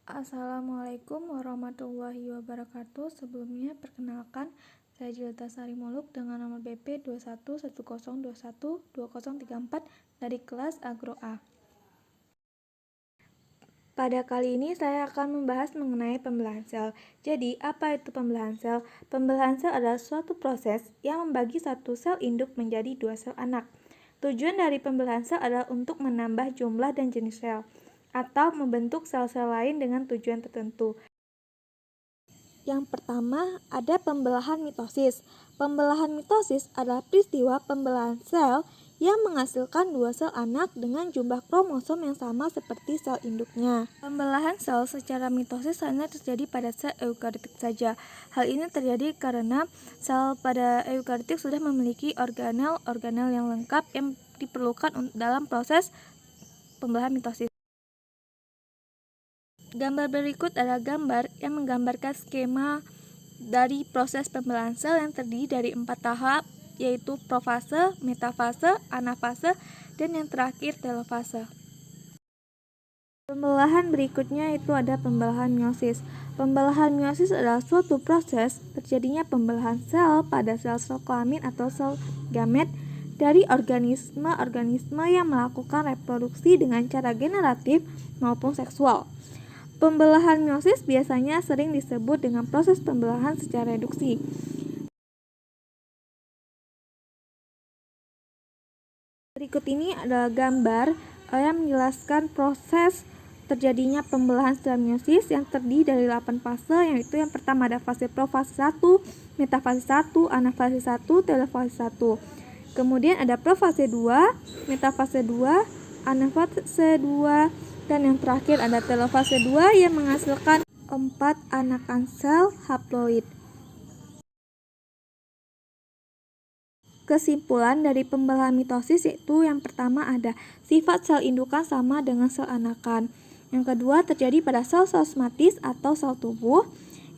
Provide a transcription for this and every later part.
Assalamualaikum warahmatullahi wabarakatuh. Sebelumnya perkenalkan, saya Jilta Sari Muluk dengan nomor BP 2110212034 dari kelas Agro A. Pada kali ini saya akan membahas mengenai pembelahan sel. Jadi, apa itu pembelahan sel? Pembelahan sel adalah suatu proses yang membagi satu sel induk menjadi dua sel anak. Tujuan dari pembelahan sel adalah untuk menambah jumlah dan jenis sel, atau membentuk sel-sel lain dengan tujuan tertentu. Yang pertama, ada pembelahan mitosis. Pembelahan mitosis adalah peristiwa pembelahan sel yang menghasilkan dua sel anak dengan jumlah kromosom yang sama seperti sel induknya. Pembelahan sel secara mitosis hanya terjadi pada sel eukariotik saja. Hal ini terjadi karena sel pada eukariotik sudah memiliki organel-organel yang lengkap yang diperlukan dalam proses pembelahan mitosis. Gambar berikut adalah gambar yang menggambarkan skema dari proses pembelahan sel yang terdiri dari 4 tahap, yaitu profase, metafase, anafase, dan yang terakhir telofase. Pembelahan berikutnya itu ada pembelahan meiosis. Pembelahan meiosis adalah suatu proses terjadinya pembelahan sel pada sel-sel kelamin atau sel gamet dari organisme-organisme yang melakukan reproduksi dengan cara generatif maupun seksual. Pembelahan meiosis biasanya sering disebut dengan proses pembelahan secara reduksi. Berikut ini adalah gambar yang menjelaskan proses terjadinya pembelahan sel meiosis yang terdiri dari 8 fase, yaitu yang pertama ada fase profase 1, metafase 1, anafase 1, telofase 1. Kemudian ada profase 2, metafase 2, anafase 2, dan yang terakhir ada telofase 2 yang menghasilkan 4 anakan sel haploid. Kesimpulan dari pembelahan mitosis yaitu yang pertama ada sifat sel indukan sama dengan sel anakan. Yang kedua terjadi pada sel somatis atau sel tubuh.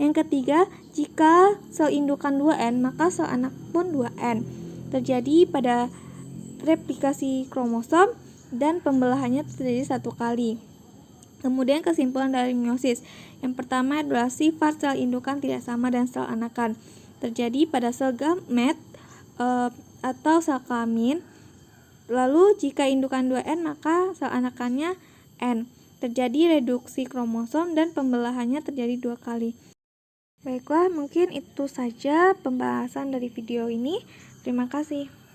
Yang ketiga, jika sel indukan 2N maka sel anak pun 2N. Terjadi pada replikasi kromosom dan pembelahannya terjadi 1 kali. Kemudian kesimpulan dari meiosis. Yang pertama adalah sifat sel indukan tidak sama dengan sel anakan. Terjadi pada sel gamet atau sel kelamin. Lalu jika indukan 2N maka sel anakannya N. Terjadi reduksi kromosom dan pembelahannya terjadi 2 kali. Baiklah, mungkin itu saja pembahasan dari video ini. Terima kasih.